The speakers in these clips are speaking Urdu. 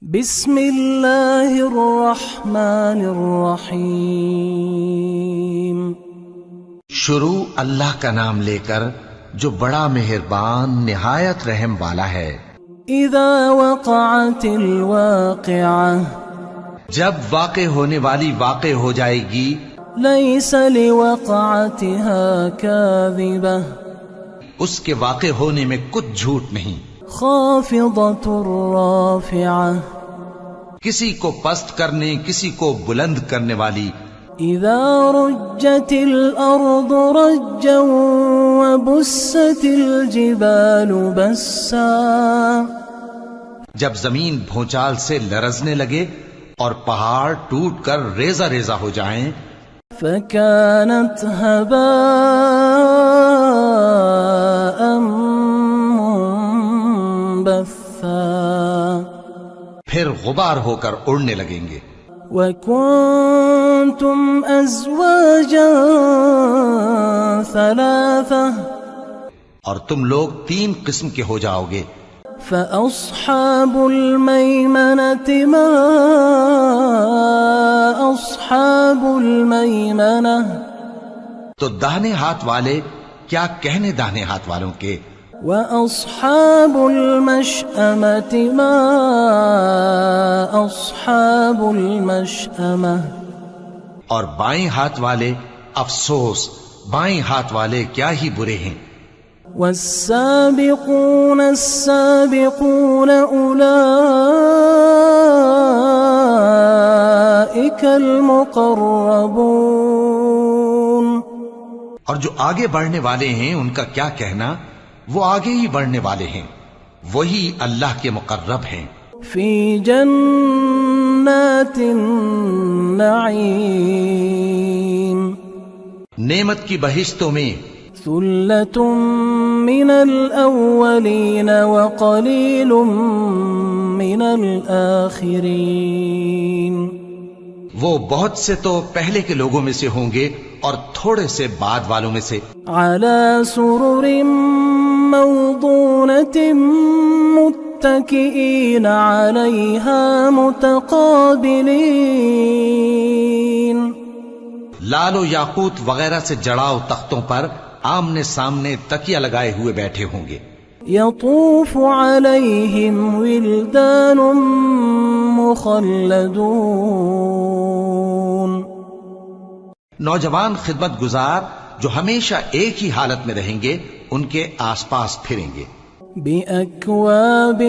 بسم اللہ الرحمن الرحیم۔ شروع اللہ کا نام لے کر جو بڑا مہربان نہایت رحم والا ہے۔ اذا وقعت الواقعہ، جب واقع ہونے والی واقع ہو جائے گی، لیس لوقعتها کاذبہ، اس کے واقع ہونے میں کچھ جھوٹ نہیں۔ خافضۃ رافعہ، کسی کو پست کرنے کسی کو بلند کرنے والی۔ اذا رجت الارض رجا وبست الجبال بسا، جب زمین بھونچال سے لرزنے لگے اور پہاڑ ٹوٹ کر ریزہ ریزہ ہو جائیں، فكانت هباء منبثا، پھر غبار ہو کر اڑنے لگیں گے۔ وكنتم أزواجا ثلاثة، اور تم لوگ 3 قسم کے ہو جاؤ گے۔ فأصحاب الميمنة ما أصحاب الميمنة، تو داہنے ہاتھ والے کیا کہنے داہنے ہاتھ والوں کے۔ وأصحاب المشأمة ما أصحاب المشأمة، اور بائیں ہاتھ والے افسوس، بائیں ہاتھ والے کیا ہی برے ہیں۔ والسابقون السابقون أولئك المقربون، اور جو آگے بڑھنے والے ہیں ان کا کیا کہنا، وہ آگے ہی بڑھنے والے ہیں، وہی اللہ کے مقرب ہیں۔ في جنات النعيم، نعمت کی بہشتوں میں۔ ثلة من الأولين وقليل من الآخرين، وہ بہت سے تو پہلے کے لوگوں میں سے ہوں گے اور تھوڑے سے بعد والوں میں سے۔ على سرر موضونة متكئين عليها متقابلين، لال و یاقوت وغیرہ سے جڑاؤ تختوں پر آمنے سامنے تکیہ لگائے ہوئے بیٹھے ہوں گے۔ يطوف عليهم ولدان مخلدون، نوجوان خدمت گزار جو ہمیشہ ایک ہی حالت میں رہیں گے ان کے آس پاس پھریں گے۔ بأكواب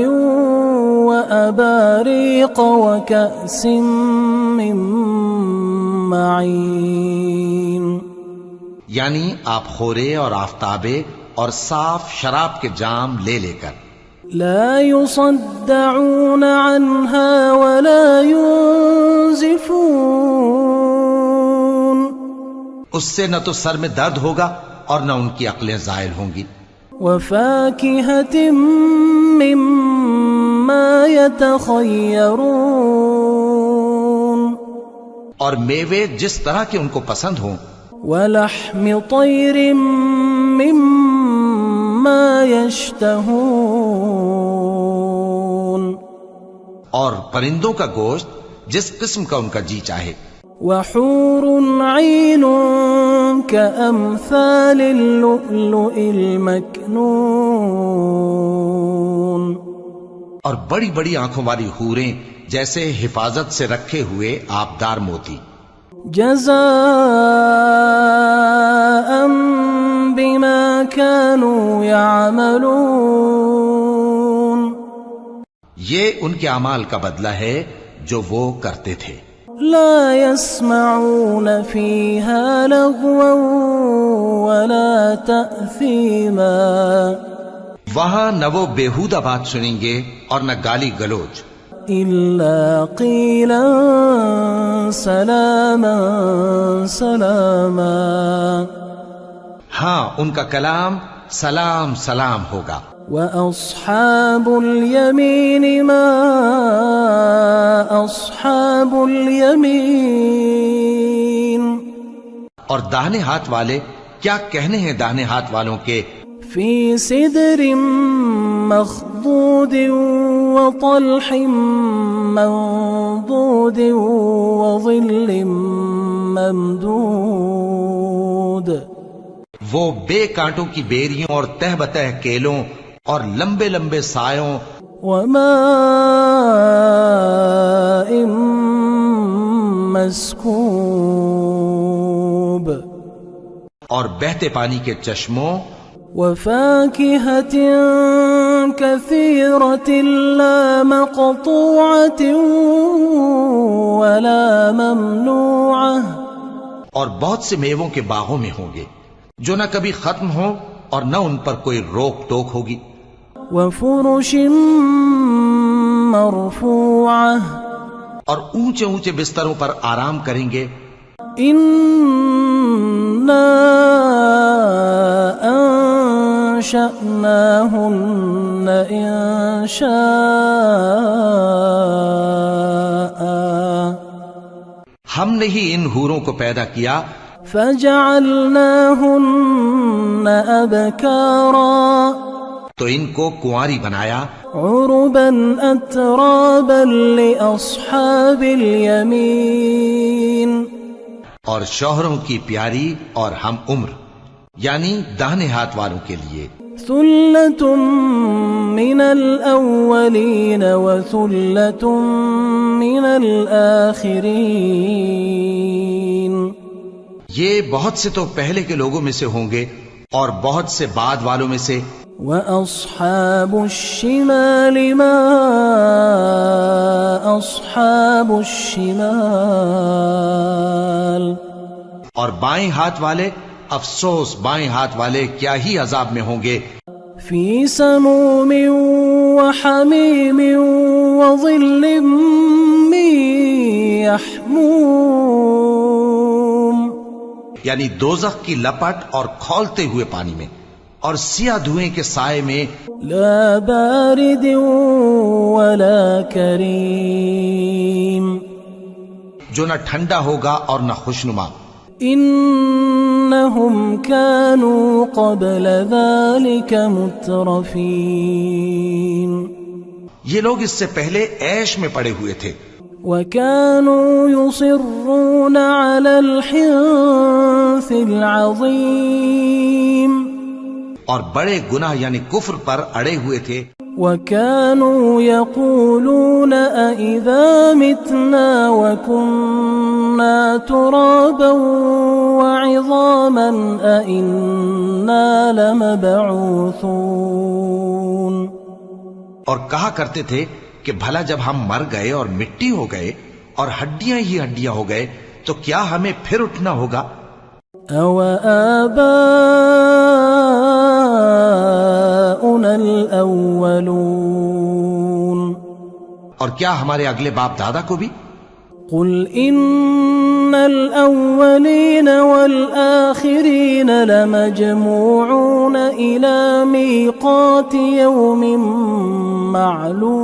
وأباريق وكأس من معين، یعنی آپ خورے اور آفتابے اور صاف شراب کے جام لے لے کر۔ لا يصدعون عنها ولا ينزفون، اس سے نہ تو سر میں درد ہوگا اور نہ ان کی عقلیں زائل ہوں گی۔ وفاكهة مما يتخيرون، اور میوے جس طرح کے ان کو پسند ہوں۔ ولحم طير مما يشتهون، اور پرندوں کا گوشت جس قسم کا ان کا جی چاہے۔ وحور عين كأمثال اللؤلؤ المكنون، اور بڑی بڑی آنکھوں والی حوریں جیسے حفاظت سے رکھے ہوئے آبدار موتی۔ جزاء بما كانوا يعملون، یہ ان کے اعمال کا بدلہ ہے جو وہ کرتے تھے۔ لا يسمعون فيها لغوا ولا تأثيما، وہاں نہ وہ بیہودہ بات سنیں گے اور نہ گالی گلوچ، إلا قيلا سلاما سلاما، ہاں ان کا کلام سلام سلام ہوگا۔ وأصحاب اليمين ما أصحاب اليمين، اور داہنے ہاتھ والے کیا کہنے ہیں داہنے ہاتھ والوں کے۔ في سدر مخضود وطلح منضود وظل ممدود وہ بے کانٹوں کی بیریوں اور تہ بتہ کیلوں اور لمبے لمبے سایوں وماء مسکوب اور بہتے پانی کے چشموں وفاكهة كثيرة لا مقطوعة ولا ممنوعة اور بہت سے میووں کے باغوں میں ہوں گے جو نہ کبھی ختم ہوں اور نہ ان پر کوئی روک ٹوک ہوگی وفرش مرفوعة اور اونچے اونچے بستروں پر آرام کریں گے إنا أنشأناهن إنشاء ہم نے ہی ان حوروں کو پیدا کیا فجعلناهن أبكارا تو ان کو کنواری بنایا عربا أترابا لأصحاب اليمين اور شوہروں کی پیاری اور ہم عمر یعنی داہنے ہاتھ والوں کے لیے ثلة من الأولين وثلة من الآخرين یہ بہت سے تو پہلے کے لوگوں میں سے ہوں گے اور بہت سے بعد والوں میں سے وأصحاب الشمال ما أصحاب الشمال اور بائیں ہاتھ والے افسوس بائیں ہاتھ والے کیا ہی عذاب میں ہوں گے في سموم وحميم وظل من يحموم یعنی دوزخ کی لپٹ اور کھولتے ہوئے پانی میں اور سیاہ دھوئیں کے سائے میں لا بارد ولا كريم جو نہ ٹھنڈا ہوگا اور نہ خوشنما إنهم كانوا قبل ذلك مترفين یہ لوگ اس سے پہلے عیش میں پڑے ہوئے تھے وكانوا يصرون على الحنث العظيم اور بڑے گناہ یعنی کفر پر اڑے ہوئے تھے وكانوا يقولون أئذا متنا وكنا ترابا وعظاما أئنا لمبعوثون اور کہا کرتے تھے کہ بھلا جب ہم مر گئے اور مٹی ہو گئے اور ہڈیاں ہی ہڈیاں ہو گئے تو کیا ہمیں پھر اٹھنا ہوگا أو آباؤنا الأولون اور کیا ہمارے اگلے باپ دادا کو بھی قل إن الأولين والآخرين لمجموعون إلى ميقات يوم معلوم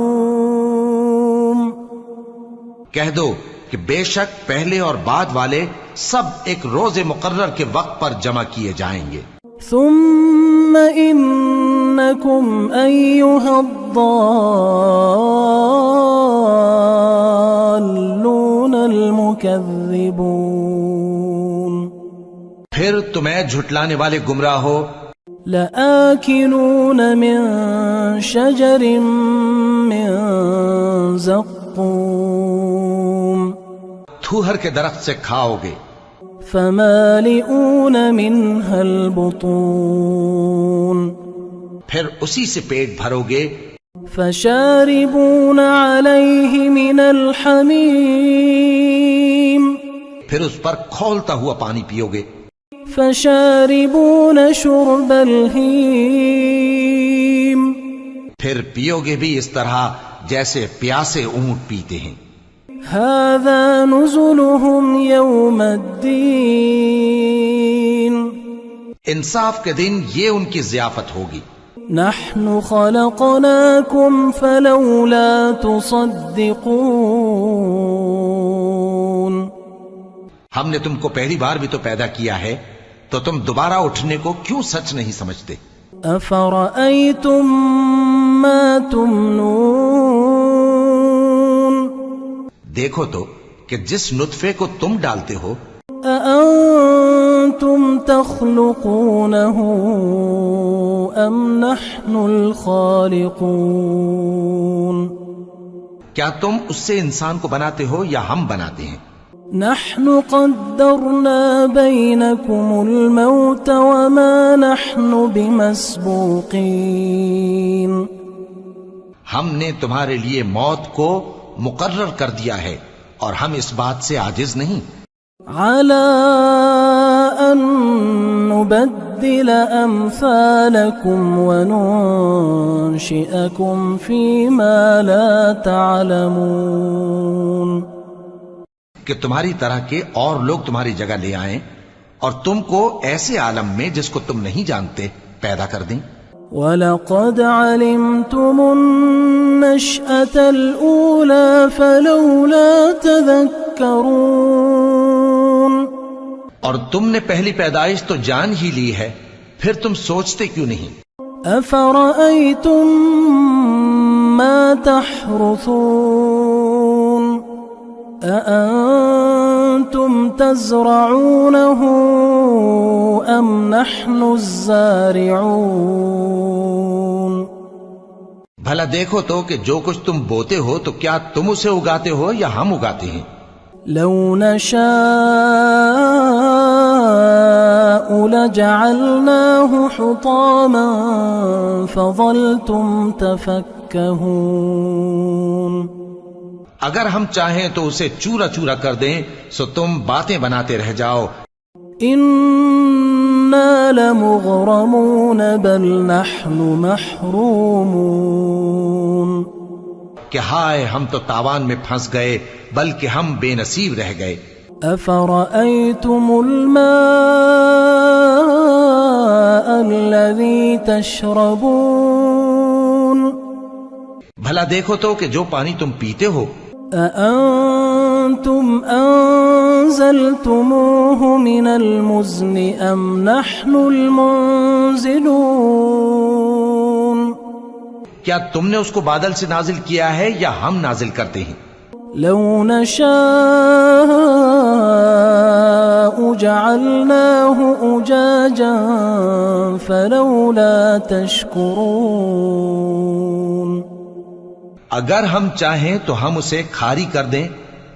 کہہ دو کہ بے شک پہلے اور بعد والے سب ایک روز مقرر کے وقت پر جمع کیے جائیں گے ثم إنكم أيها الضالون المكذبون پھر تمہیں جھٹلانے والے گمراہ ہو لآكلون من شجر من زقوم تھوہر کے درخت سے کھاؤ گے فمالئون منها البطون پھر اسی سے پیٹ بھرو گے فشاربون عليه من الحميم پھر اس پر کھولتا ہوا پانی پیو گے فشاربون شرب الهيم پھر پیو گے بھی اس طرح جیسے پیاسے اونٹ پیتے ہیں هذا نزلهم يوم الدين انصاف کے دن یہ ان کی ضیافت ہوگی نحن خلقناكم فلولا تصدقون ہم نے تم کو پہلی بار بھی تو پیدا کیا ہے تو تم دوبارہ اٹھنے کو کیوں سچ نہیں سمجھتے أفرأيتم ما تمنون دیکھو تو کہ جس نطفے کو تم ڈالتے ہو أأنتم تخلقونه أم نحن الخالقون کیا تم اس سے انسان کو بناتے ہو یا ہم بناتے ہیں؟ نحن قدرنا بينكم الموت وما نحن بمسبوقين ہم نے تمہارے لیے موت کو مقرر کر دیا ہے اور ہم اس بات سے عاجز نہیں على أن نبدل أمثالكم وننشئكم فيما لا تعلمون کہ تمہاری طرح کے اور لوگ تمہاری جگہ لے آئیں اور تم کو ایسے عالم میں جس کو تم نہیں جانتے پیدا کر دیں وَلَقَدْ عَلِمْتُمُ النَّشْأَةَ الْأُولَى فَلَوْلَا تَذَكَّرُونَ اور تم نے پہلی پیدائش تو جان ہی لی ہے پھر تم سوچتے کیوں نہیں أَفَرَأَيْتُم مَّا تَحْرُثُونَ أَأَنتُمْ تَزْرَعُونَهُ أَمْ نَحْنُ الزَّارِعُونَ بھلا دیکھو تو کہ جو کچھ تم بوتے ہو تو کیا تم اسے اگاتے ہو یا ہم اگاتے ہیں لو نشاء لجعلناه حطاما فظلتم تفكهون اگر ہم چاہیں تو اسے چورا چورا کر دیں سو تم باتیں بناتے رہ جاؤ إنا لمغرمون بل نحن محرومون کہ ہائے ہم تو تاوان میں پھنس گئے بلکہ ہم بے نصیب رہ گئے أفرأيتم الماء الذي تشربون بھلا دیکھو تو کہ جو پانی تم پیتے ہو أأنتم أنزلتموه من المزن أم نحن المنزلون کیا تم نے اس کو بادل سے نازل کیا ہے یا ہم نازل کرتے ہیں لو نشاء جعلناه أجاجا فلولا تشكرون اگر ہم چاہیں تو ہم اسے کھاری کر دیں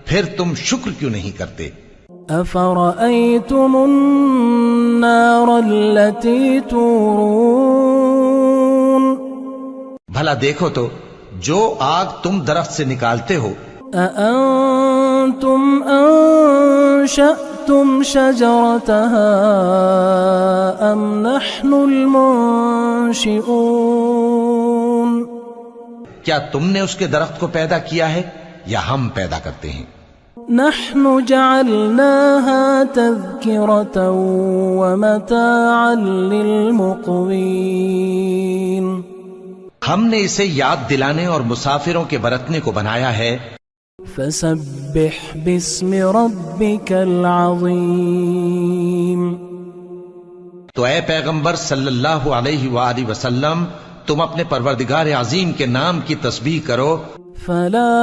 پھر تم شکر کیوں نہیں کرتے أفرأيتم النار التي تورون بھلا دیکھو تو جو آگ تم درخت سے نکالتے ہو أأنتم أنشأتم شجرتها أم نحن المنشئون کیا تم نے اس کے درخت کو پیدا کیا ہے یا ہم پیدا کرتے ہیں نحن جعلناها تذكرة ومتاعا للمقوين ہم نے اسے یاد دلانے اور مسافروں کے برتنے کو بنایا ہے فسبح باسم ربك العظيم تو اے پیغمبر صلی اللہ علیہ وآلہ وسلم تم اپنے پروردگار عظیم کے نام کی تسبیح کرو فلا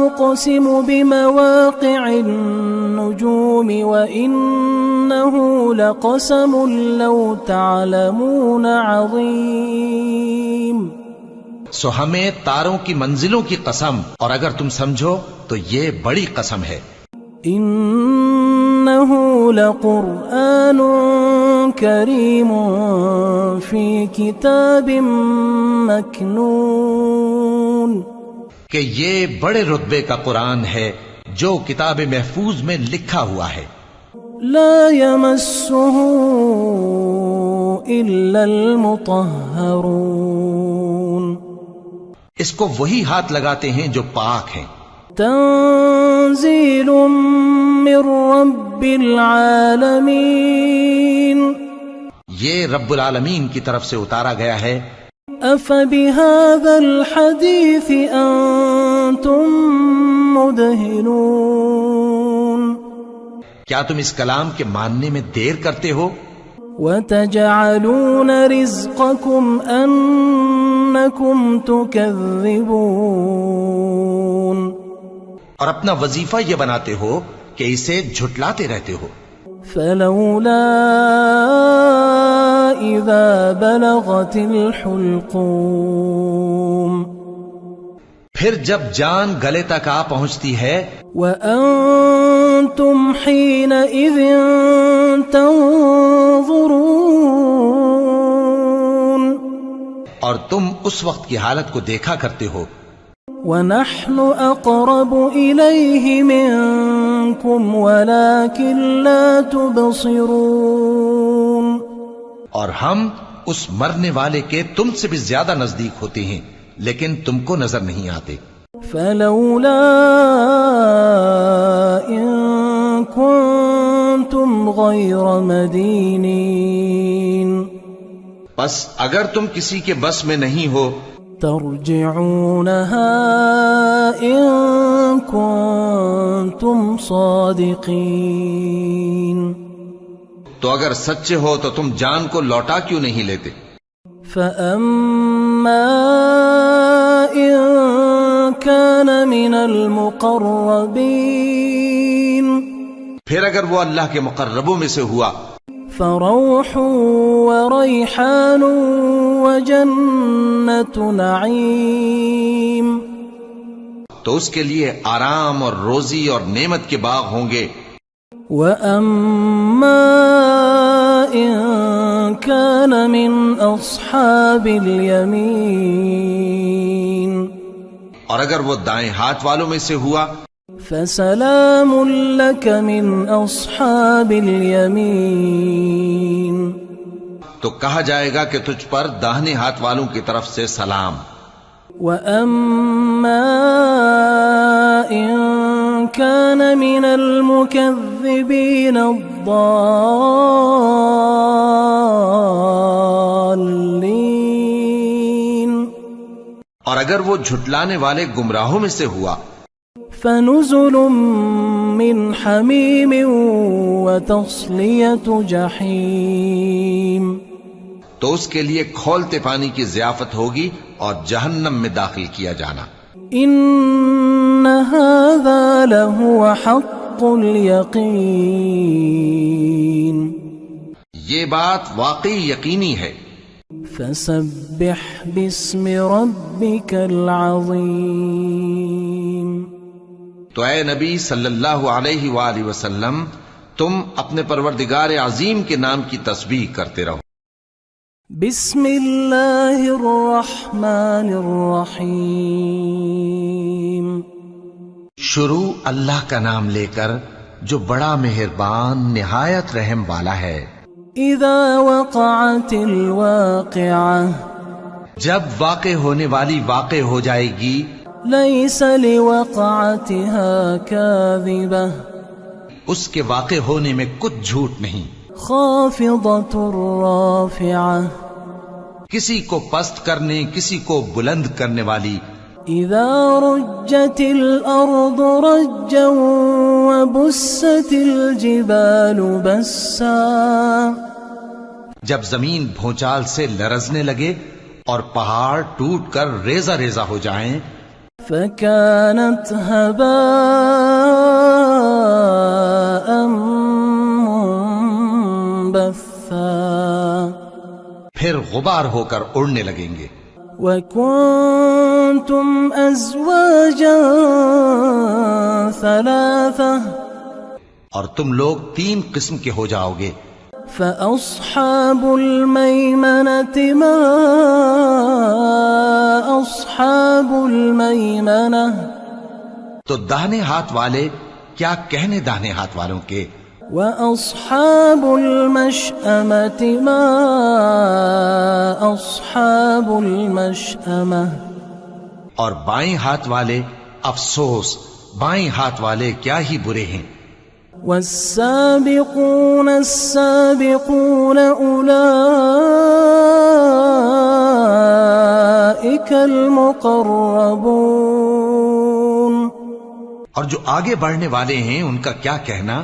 أقسم بمواقع النجوم وإنه لقسم لو تعلمون عظيم سو ہمیں تاروں کی منزلوں کی قسم اور اگر تم سمجھو تو یہ بڑی قسم ہے إنه لقرآن كريم في كتاب مكنون کہ یہ بڑے رتبے کا قرآن ہے جو کتاب محفوظ میں لکھا ہوا ہے لا يمسه إلا المطهرون اس کو وہی ہاتھ لگاتے ہیں جو پاک ہیں تنزيل من رب العالمين یہ رب العالمین کی طرف سے اتارا گیا ہے أفبهذا الحديث أنتم مدهنون کیا تم اس کلام کے ماننے میں دیر کرتے ہو وتجعلون رزقكم أنكم تكذبون اور اپنا وظیفہ یہ بناتے ہو کہ اسے جھٹلاتے رہتے ہو. فلولا إذا بلغت الحلقوم پھر جب جان گلے تک آ پہنچتی ہے وأنتم حينئذ تنظرون اور تم اس وقت کی حالت کو دیکھا کرتے ہو. ونحن أقرب إليه منكم ولكن لا تبصرون اور ہم اس مرنے والے کے تم سے بھی زیادہ نزدیک ہوتے ہیں لیکن تم کو نظر نہیں آتے. فلولا إن كنتم غير مدينين بس اگر تم کسی کے بس میں نہیں ہو ترجعونها إن كنتم صادقين تو اگر سچے ہو تو تم جان کو لوٹا کیوں نہیں لیتے؟ فأما إن كان من المقربين پھر اگر وہ اللہ کے مقربوں میں سے ہوا فروح وريحان وجنة نعيم تو اس کے لیے آرام اور روزی اور نعمت کے باغ ہوں گے. وأما إن كان من أصحاب اليمين اور اگر وہ دائیں ہاتھ والوں میں سے ہوا فسلام لك من أصحاب اليمين تو کہا جائے گا کہ تجھ پر داہنے ہاتھ والوں کی طرف سے سلام. وأما إن كان من المكذبين الضالين اور اگر وہ جھٹلانے والے گمراہوں میں سے ہوا فنزل من حميم وتصلية جحيم تو اس کے لیے کھولتے پانی کی ضیافت ہوگی اور جہنم میں داخل کیا جانا. إن هذا لهو حق اليقين یہ بات واقعی یقینی ہے. فسبح باسم ربك العظيم تو اے نبی صلی اللہ علیہ وآلہ وسلم تم اپنے پروردگار عظیم کے نام کی تسبیح کرتے رہو. بسم اللہ الرحمن الرحیم شروع اللہ کا نام لے کر جو بڑا مہربان نہایت رحم والا ہے. اذا وقعت الواقعہ جب واقع ہونے والی واقع ہو جائے گی لیس لوقعتها کاذبہ اس کے واقع ہونے میں کچھ جھوٹ نہیں. خافضۃ رافعہ کسی کو پست کرنے کسی کو بلند کرنے والی. اذا رجت الارض رجا وبست الجبال بسا جب زمین بھونچال سے لرزنے لگے اور پہاڑ ٹوٹ کر ریزہ ریزہ ہو جائیں فكانت هباء منبثا پھر غبار ہو کر اڑنے لگیں گے. وكنتم أزواجا ثلاثة اور تم لوگ 3 قسم کے ہو جاؤ گے. فأصحاب الميمنة ما أصحاب الميمنة تو داہنے ہاتھ والے کیا کہنے داہنے ہاتھ والوں کے. وأصحاب المشأمة ما أصحاب المشأمة اور بائیں ہاتھ والے افسوس بائیں ہاتھ والے کیا ہی برے ہیں. والسابقون السابقون أولئك المقربون اور جو آگے بڑھنے والے ہیں ان کا کیا کہنا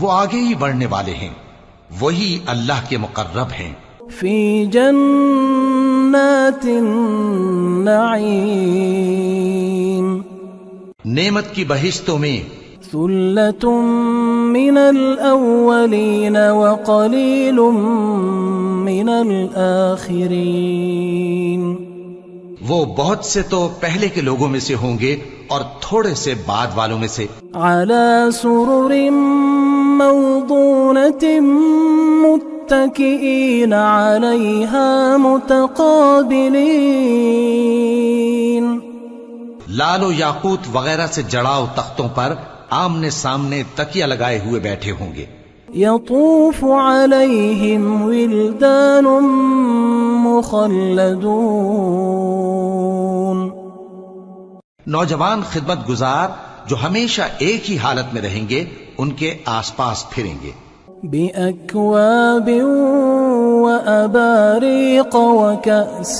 وہ آگے ہی بڑھنے والے ہیں. وہی اللہ کے مقرب ہیں. فی جنات النعیم نعمت کی بہشتوں میں. ثلۃ من الاولین وقلیل من الآخرین وہ بہت سے تو پہلے کے لوگوں میں سے ہوں گے اور تھوڑے سے بعد والوں میں سے. علی سرر موضونۃ متکئین علیہا متقابلین لال و یاقوت وغیرہ سے جڑاؤ تختوں پر آمنے سامنے تکیہ لگائے ہوئے بیٹھے ہوں گے. یطوف علیہم ولدان مخلدون نوجوان خدمت گزار جو ہمیشہ ایک ہی حالت میں رہیں گے ان کے آس پاس پھریں گے. بأکواب وأباریق وکأس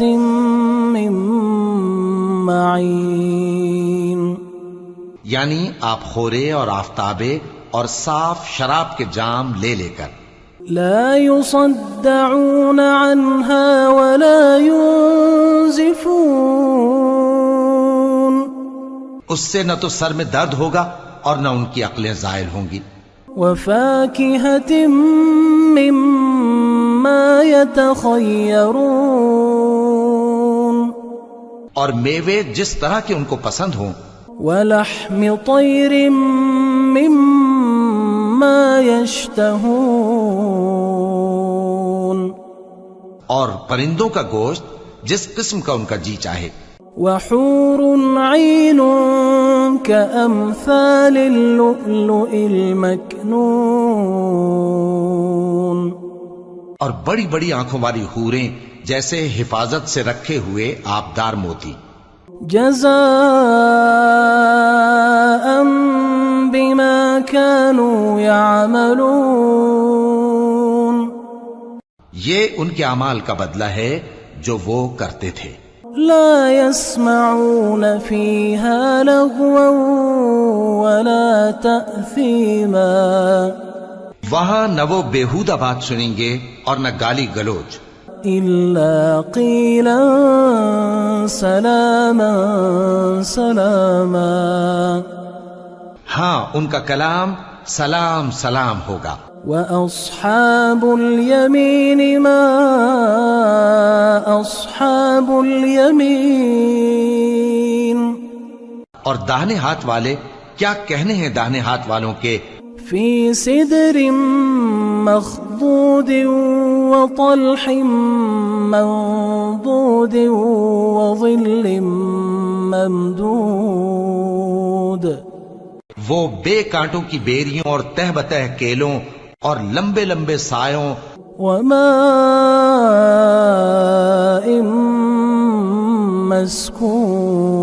من معین یعنی آپ خورے اور آفتابے اور صاف شراب کے جام لے لے کر. لا يصدعون عنها ولا ينزفون اس سے نہ تو سر میں درد ہوگا اور نہ ان کی عقلیں زائل ہوں گی. وفاكهة مما يتخيرون اور میوے جس طرح کے ان کو پسند ہوں. ولحم طير مما يشتهون اور پرندوں کا گوشت جس قسم کا ان کا جی چاہے. وحور عين كأمثال اللؤلؤ المكنون اور بڑی بڑی آنکھوں والی حوریں جیسے حفاظت سے رکھے ہوئے آبدار موتی. جزاء بما كانوا يعملون یہ ان کے اعمال کا بدلہ ہے جو وہ کرتے تھے. لا يسمعون فيها لغوا ولا تأثيما وہاں نہ وہ بیہودہ بات سنیں گے اور نہ گالی گلوچ. إلا قيلا سلاما سلاما ہاں ان کا کلام سلام سلام ہوگا. وأصحاب اليمين ما أصحاب اليمين اور داہنے ہاتھ والے کیا کہنے ہیں داہنے ہاتھ والوں کے. في سدر مخضود وطلح منضود وظل ممدود وہ بے کانٹوں کی بیریوں اور تہ بتہ کیلوں اور لمبے لمبے سایوں وماء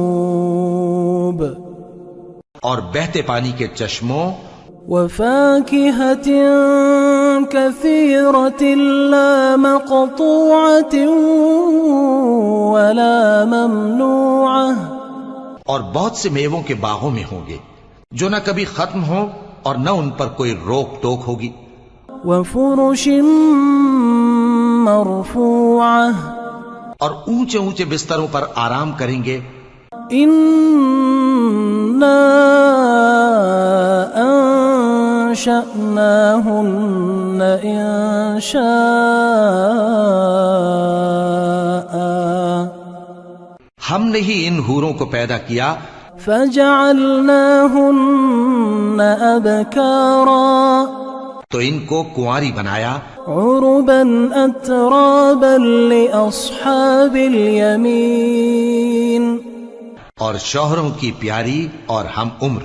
مسکوب اور بہتے پانی کے چشموں وفاكهة كثيرة لا مقطوعة ولا ممنوعة اور بہت سے میووں کے باغوں میں ہوں گے جو نہ کبھی ختم ہوں اور نہ ان پر کوئی روک ٹوک ہوگی. وفرش مرفوعة اور اونچے اونچے بستروں پر آرام کریں گے. إنا أنشأناهن إنشاء ہم نے ہی ان حوروں کو پیدا کیا فجعلناهن أبكارا تو ان کو کنواری بنایا عربا أترابا لأصحاب اليمين اور شوہروں کی پیاری اور ہم عمر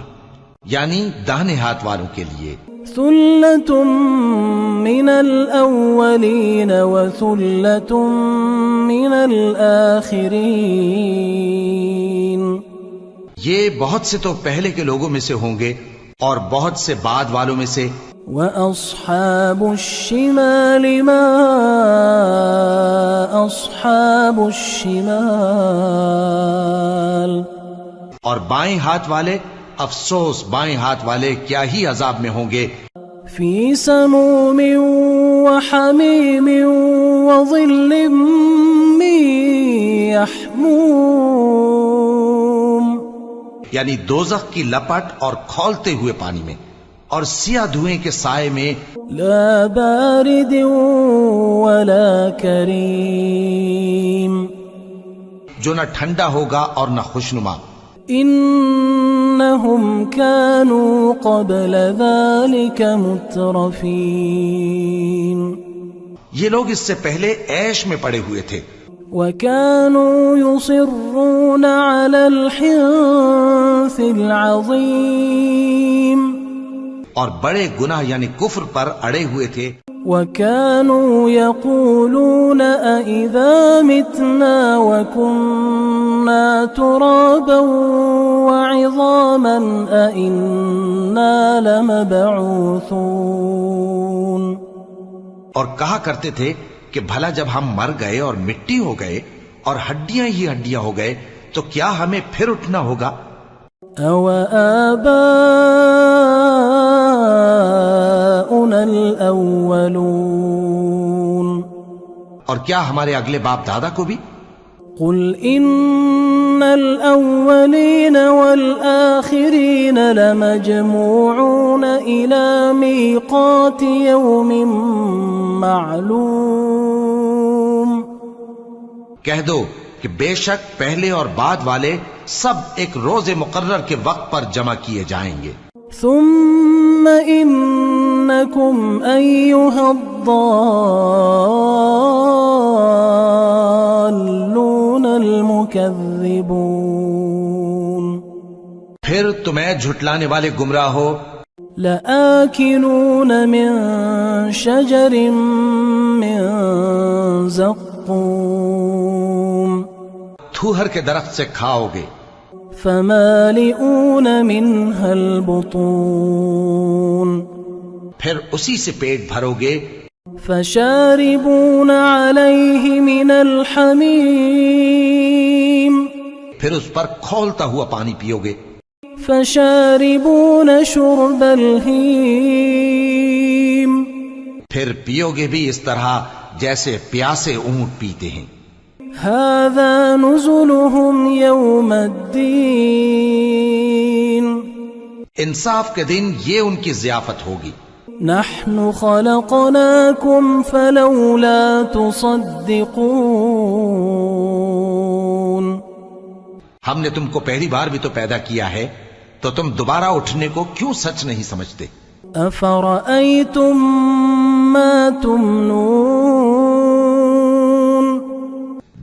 یعنی داہنے ہاتھ والوں کے لیے. ثلة من الأولين وثلة من الآخرين یہ بہت سے تو پہلے کے لوگوں میں سے ہوں گے اور بہت سے بعد والوں میں سے. وأصحاب الشمال ما أصحاب الشمال اور بائیں ہاتھ والے افسوس بائیں ہاتھ والے کیا ہی عذاب میں ہوں گے. في سموم وحميم وظل من يحموم، یعنی دوزخ کی لپٹ اور کھولتے ہوئے پانی میں اور سیاہ دھوئیں کے سائے میں، لا بارد ولا كريم، جو نہ ٹھنڈا ہوگا اور نہ خوشنما۔ إنهم كانوا قبل ذلك مترفين، یہ لوگ اس سے پہلے عیش میں پڑے ہوئے تھے، وكانوا يصرون على الحنث العظيم، اور بڑے گناہ یعنی کفر پر اڑے ہوئے تھے، وكانوا يقولون أئذا متنا وكنا ترابا وعظاما أئنا لمبعوثون، اور کہا کرتے تھے کہ بھلا جب ہم مر گئے اور مٹی ہو گئے اور ہڈیاں ہی ہڈیاں ہو گئے تو کیا ہمیں پھر اٹھنا ہوگا؟ أو آباؤنا الأولون، اور کیا ہمارے اگلے باپ دادا کو بھی؟ قل إن الأولين والآخرين لمجموعون إلى ميقات يوم معلوم، کہہ دو کہ بے شک پہلے اور بعد والے سب ایک روز مقرر کے وقت پر جمع کیے جائیں گے، ثم إنكم أيها الضالون المكذبون، پھر تمہیں جھٹلانے والے گمراہ ہو، لآكلون من شجر من زقوم، تھوہر کے درخت سے کھاؤ گے، فمالئون منها البطون، پھر اسی سے پیٹ بھرو گے، فشاربون عليه من الحميم، پھر اس پر کھولتا ہوا پانی پیو گے، فشاربون شرب الهيم، پھر پیو گے بھی اس طرح جیسے پیاسے اونٹ پیتے ہیں، هذا نزلهم يوم الدين، انصاف کے دن یہ ان کی ضیافت ہوگی، نحن خلقناكم فلولا تصدقون، ہم نے تم کو پہلی بار بھی تو پیدا کیا ہے تو تم دوبارہ اٹھنے کو کیوں سچ نہیں سمجھتے؟ أفرأيتم ما تمنون،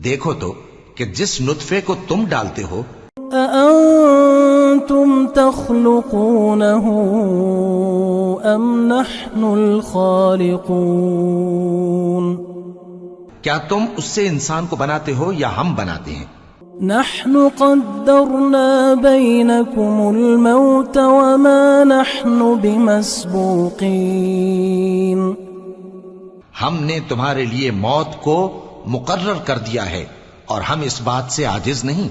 دیکھو تو کہ جس نطفے کو تم ڈالتے ہو، أأنتم تخلقونه أم نحن الخالقون، کیا تم اس سے انسان کو بناتے ہو یا ہم بناتے ہیں؟ نحن قدرنا بينكم الموت وما نحن بمسبوقين، ہم نے تمہارے لیے موت کو مقرر کر دیا ہے اور ہم اس بات سے عاجز نہیں،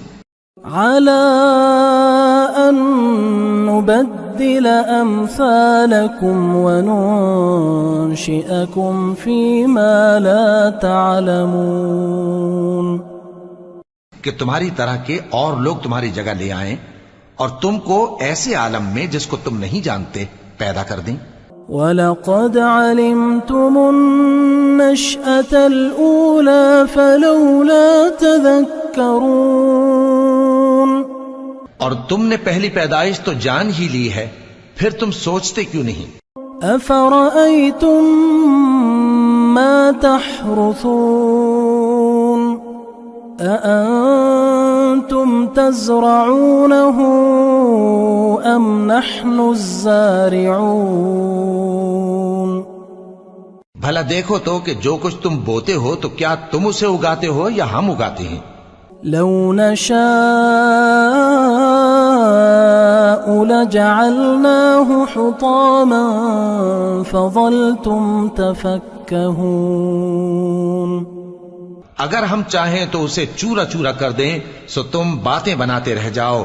على أن نبدل أمثالكم وننشئكم فيما لا تعلمون، کہ تمہاری طرح کے اور لوگ تمہاری جگہ لے آئیں اور تم کو ایسے عالم میں جس کو تم نہیں جانتے پیدا کر دیں۔ وَلَقَدْ عَلِمْتُمُ النَّشْأَةَ الْأُولَى فَلَوْلَا تَذَكَّرُونَ، اور تم نے پہلی پیدائش تو جان ہی لی ہے، پھر تم سوچتے کیوں نہیں؟ أَفَرَأَيْتُم مَّا تَحْرُثُونَ أَأَنتُمْ تَزْرَعُونَهُ أَمْ نَحْنُ الزَّارِعُونَ، بھلا دیکھو تو کہ جو کچھ تم بوتے ہو تو کیا تم اسے اگاتے ہو یا ہم اگاتے ہیں؟ لو نشاء لجعلناه حطاما فظلتم تفكهون، اگر ہم چاہیں تو اسے چورا چورا کر دیں سو تم باتیں بناتے رہ جاؤ۔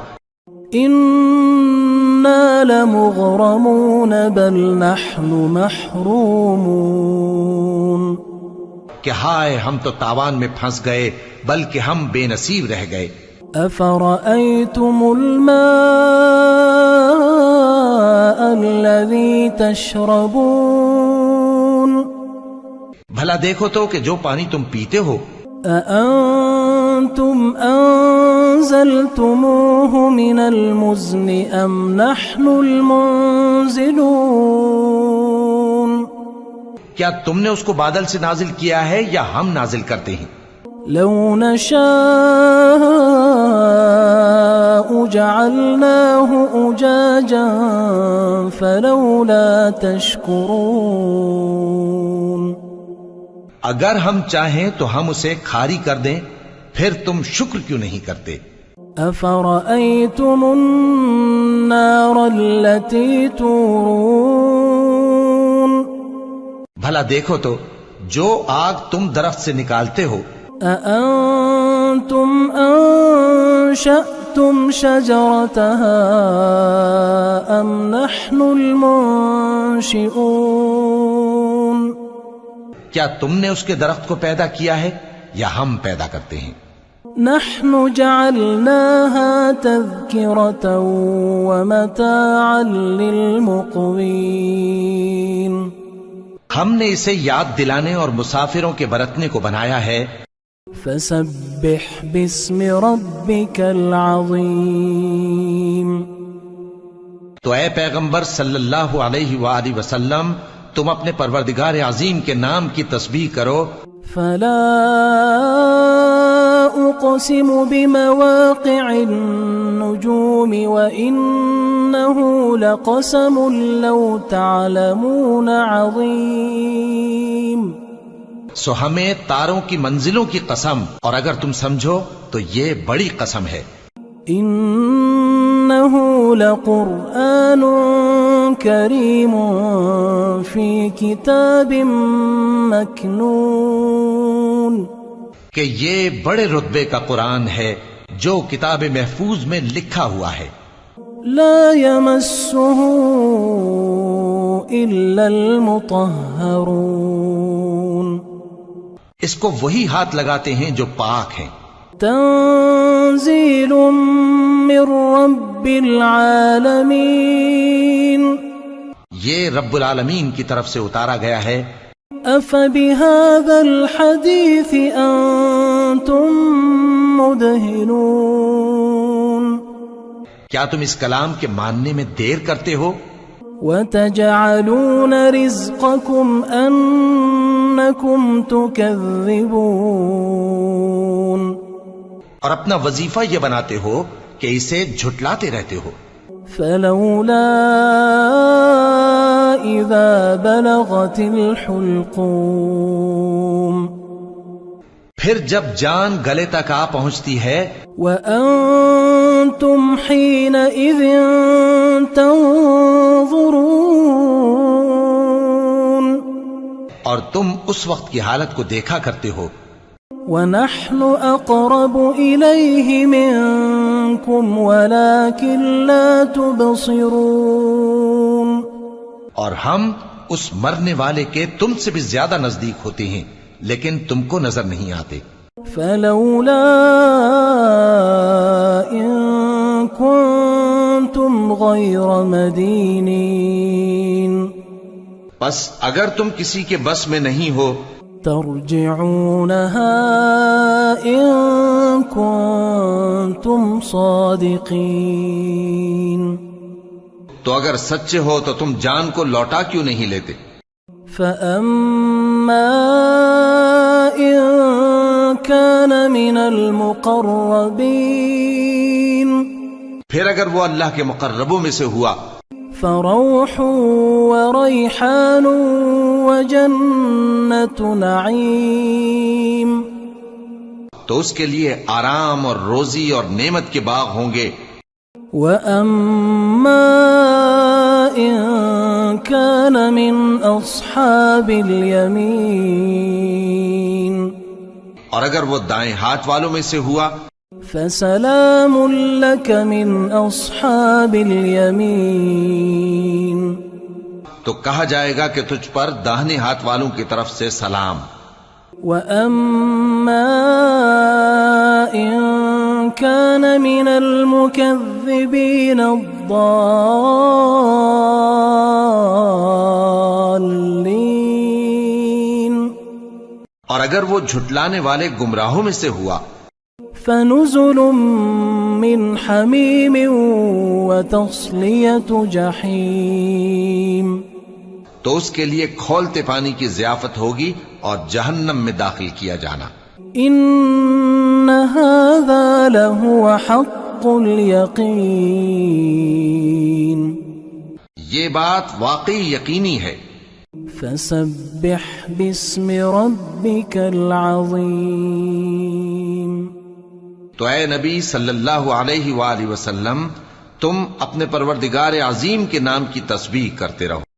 إن إنا لمغرمون بل نحن محرومون کہ ہائے ہم تو تاوان میں پھنس گئے بلکہ ہم بے نصیب رہ گئے. أفرأيتم الماء الذي تشربون بھلا دیکھو تو کہ جو پانی تم پیتے ہو أأنتم أنزلتموه من المزن أم نحن المنزلون کیا تم نے اس کو بادل سے نازل کیا ہے یا ہم نازل کرتے ہیں؟ لو نشاء جعلناه أجاجا فلولا تشكرون اگر ہم چاہیں تو ہم اسے کھاری کر دیں پھر تم شکر کیوں نہیں کرتے؟ أفرأيتم النار التي تورون بھلا دیکھو تو جو آگ تم درخت سے نکالتے ہو أأنتم أنشأتم شجرتها أم نحن المنشئون کیا تم نے اس کے درخت کو پیدا کیا ہے یا ہم پیدا کرتے ہیں؟ نحن جعلناها تذكرة ومتاعا للمقوين ہم نے اسے یاد دلانے اور مسافروں کے برتنے کو بنایا ہے. فسبح باسم ربك العظيم تو اے پیغمبر صلی اللہ علیہ وآلہ وسلم تم اپنے پروردگار عظیم کے نام کی تسبیح کرو. فلا أقسم بمواقع النجوم وإنه لقسم لو تعلمون عظيم سو ہمیں تاروں کی منزلوں کی قسم اور اگر تم سمجھو تو یہ بڑی قسم ہے. إنه لقرآن كريم في كتاب مكنون کہ یہ بڑے رتبے کا قرآن ہے جو کتاب محفوظ میں لکھا ہوا ہے. لا يمسه إلا المطهرون اس کو وہی ہاتھ لگاتے ہیں جو پاک ہیں. تنزيل من رب العالمين یہ رب العالمین کی طرف سے اتارا گیا ہے. أفبهذا الحديث أنتم مدهنون کیا تم اس کلام کے ماننے میں دیر کرتے ہو؟ وتجعلون رزقكم أنكم تكذبون اور اپنا وظیفہ یہ بناتے ہو کہ اسے جھٹلاتے رہتے ہو. فلولا إذا بلغت الحلقوم پھر جب جان گلے تک آ پہنچتی ہے وأنتم حينئذ تنظرون اور تم اس وقت کی حالت کو دیکھا کرتے ہو. ونحن أقرب إليه منكم ولكن لا تبصرون اور ہم اس مرنے والے کے تم سے بھی زیادہ نزدیک ہوتے ہیں لیکن تم کو نظر نہیں آتے. فلولا إن كنتم غير مدينين بس اگر تم کسی کے بس میں نہیں ہو ترجعونها إن كنتم صادقين تو اگر سچے ہو تو تم جان کو لوٹا کیوں نہیں لیتے؟ فأما إن كان من المقربين پھر اگر وہ اللہ کے مقربوں میں سے ہوا فروح وريحان وجنة نعيم تو اس کے لیے آرام اور روزی اور نعمت کے باغ ہوں گے. وأما إن كان من أصحاب اليمين اور اگر وہ دائیں ہاتھ والوں میں سے ہوا فسلام لك من أصحاب اليمين. تو کہا جائے گا کہ تجھ پر داہنے ہاتھ والوں کی طرف سے سلام. وَأَمَّا إِن كَانَ مِنَ الْمُكَذِّبِينَ الضَّالِّينَ، اور اگر وہ جھٹلانے والے گمراہوں میں سے ہوا، فَنُزُلٌ مِّنْ حَمِيمٍ وَتَصْلِيَةُ جَحِيمٍ، تو اس کے لیے کھولتے پانی کی ضیافت ہوگی اور جہنم میں داخل کیا جانا. إِنَّ هَذَا لَهُوَ حَقُّ الْيَقِينِ. یہ بات واقعی یقینی ہے. فَسَبِّحْ بِاسْمِ رَبِّكَ الْعَظِيمِ. تو اے نبی صلی اللہ علیہ وآلہ وسلم، تم اپنے پروردگار عظیم کے نام کی تسبیح کرتے رہو.